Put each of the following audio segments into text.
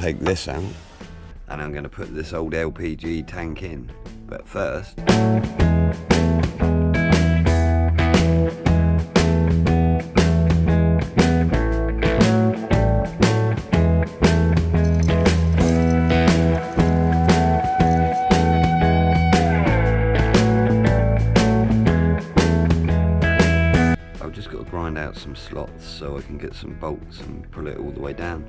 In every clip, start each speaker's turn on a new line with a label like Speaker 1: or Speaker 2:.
Speaker 1: take this out and I'm going to put this old LPG tank in. But first, I've just got to grind out some slots so I can get some bolts and pull it all the way down.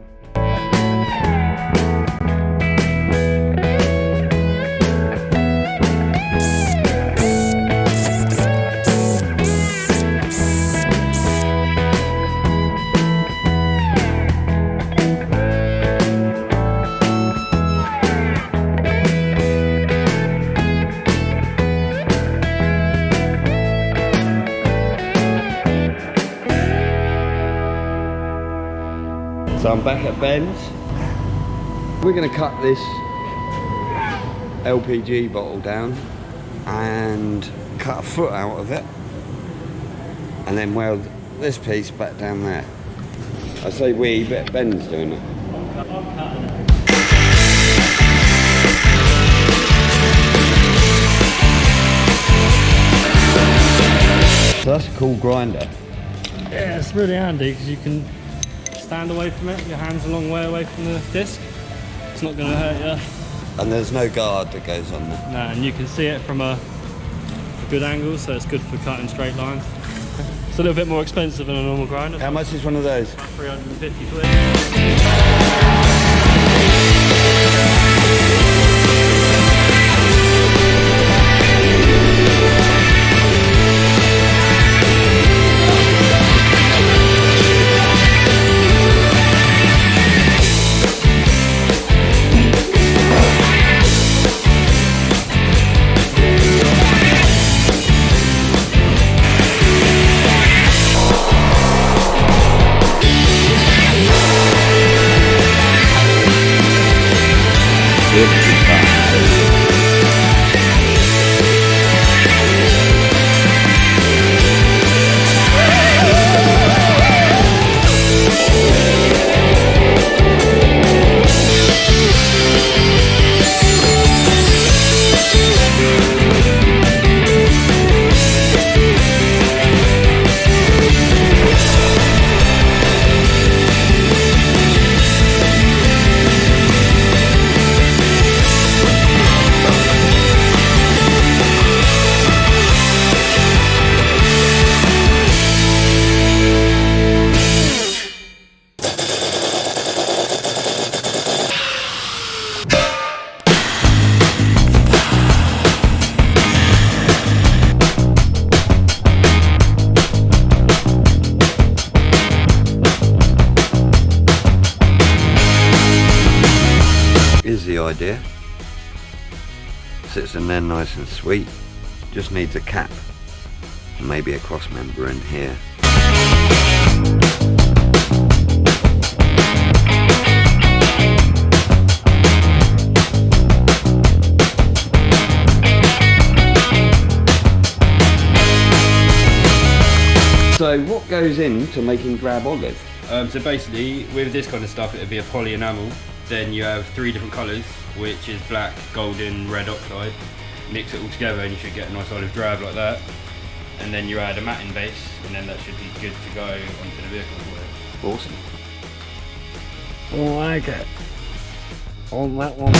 Speaker 1: So I'm back at Ben's. We're going to cut this LPG bottle down and cut a foot out of it and then weld this piece back down there. I say we, but Ben's doing it. So that's a cool grinder.
Speaker 2: Yeah, it's really handy because you can stand away from it, your hand's a long way away from the disc. It's not going to hurt you.
Speaker 1: And there's no guard that goes on there.
Speaker 2: No, and you can see it from a good angle, so it's good for cutting straight lines. It's a little bit more expensive than a normal grinder.
Speaker 1: How much is one of those?
Speaker 2: About 350 quid.
Speaker 1: Here's the idea. Sits in there nice and sweet. Just needs a cap and maybe a cross member in here. So what goes into making drab olive?
Speaker 3: So basically, with this kind of stuff, it would be a poly enamel. Then you have 3 different colours, which is black, golden, red oxide. Mix it all together and you should get a nice olive drab like that. And then you add a matting base, and then that should be good to go onto the vehicle.
Speaker 1: Awesome.
Speaker 2: I like it. On that one.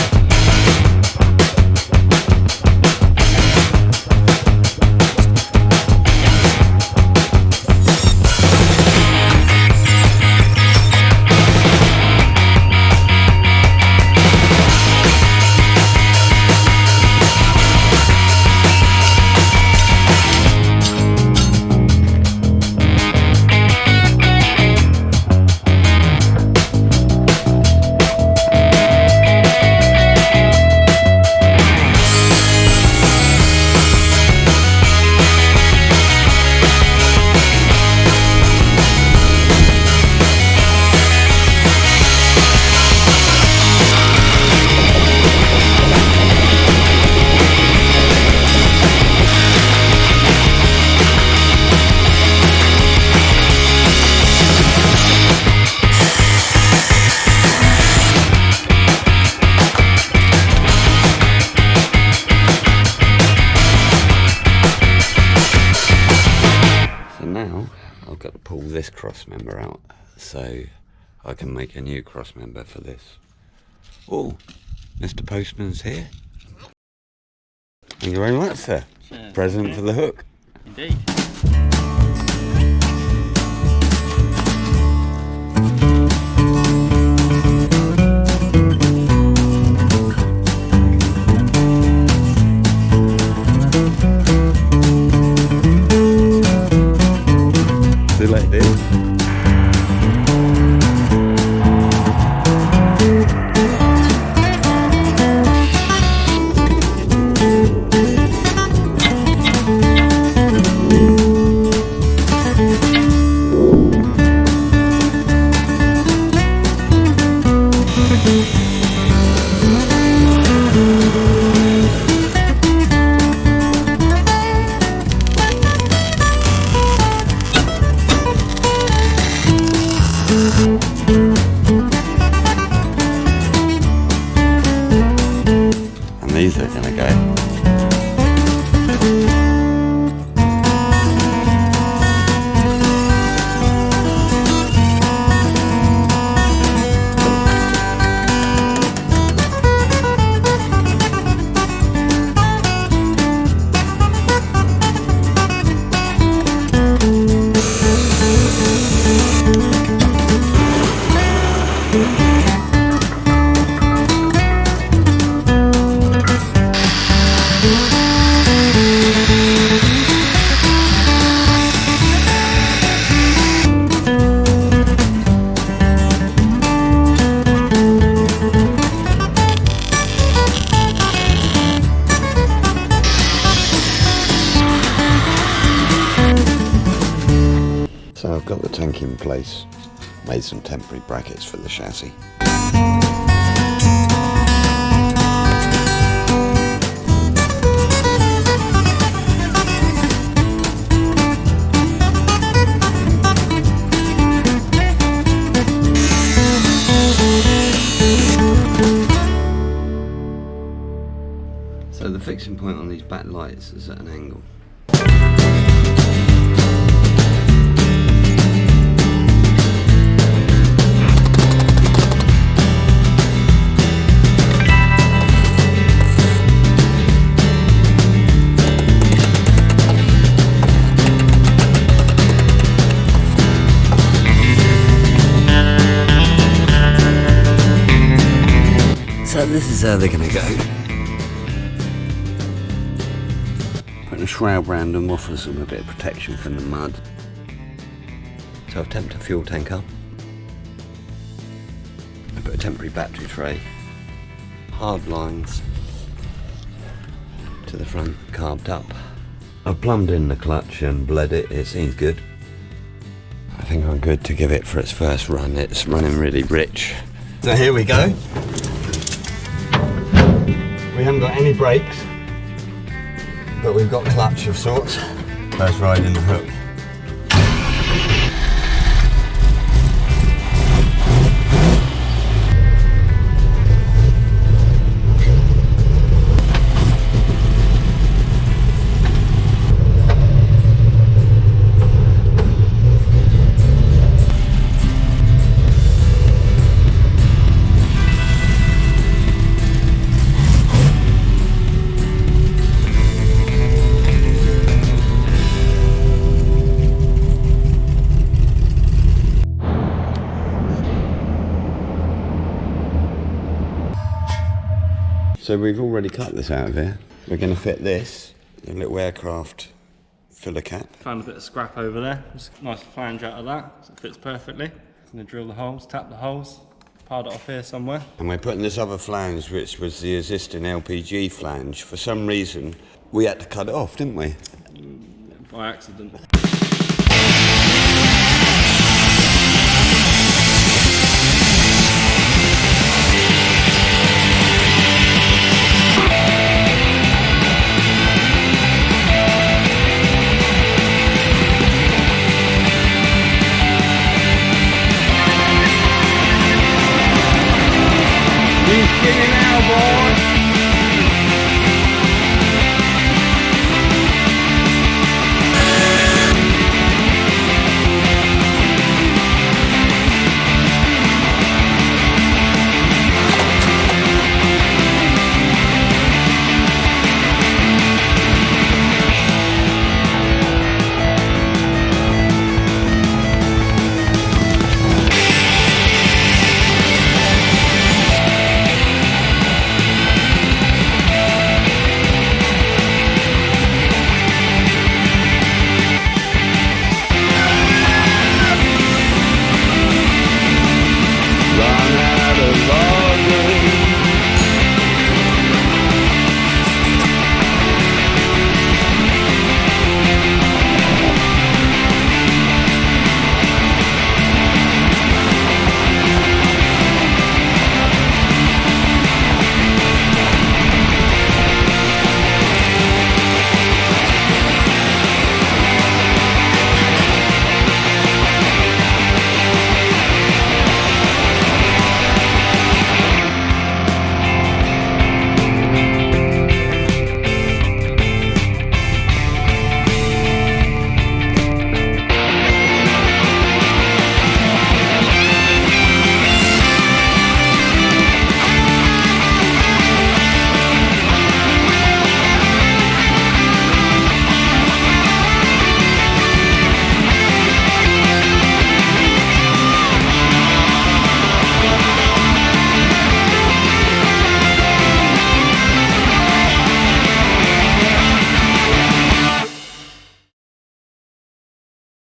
Speaker 1: cross member out, so I can make a new cross member for this. Oh, Mr. Postman's here. Thank you very much, sir.
Speaker 3: Sure.
Speaker 1: Present for the hook.
Speaker 3: Indeed.
Speaker 1: See you later, dude. And these are gonna go. So I've got the tank in place, made some temporary brackets for the chassis. So the fixing point on these back lights is at an angle. So this is how they're going to go. Putting a shroud round them offers them a bit of protection from the mud. So I've tamped a fuel tank up. I put a temporary battery tray. Hard lines to the front, carved up. I've plumbed in the clutch and bled it, it seems good. I think I'm good to give it for its first run. It's running really rich. So here we go. We haven't got any brakes, but we've got clutch of sorts. First ride in the hook. So we've already cut this out of here. We're going to fit this, a little aircraft filler cap.
Speaker 2: Found a bit of scrap over there. Just a nice flange out of that, so it fits perfectly. I'm going to drill the holes, tap the holes, part it off here somewhere.
Speaker 1: And we're putting this other flange, which was the existing LPG flange. For some reason, we had to cut it off, didn't we?
Speaker 2: By accident.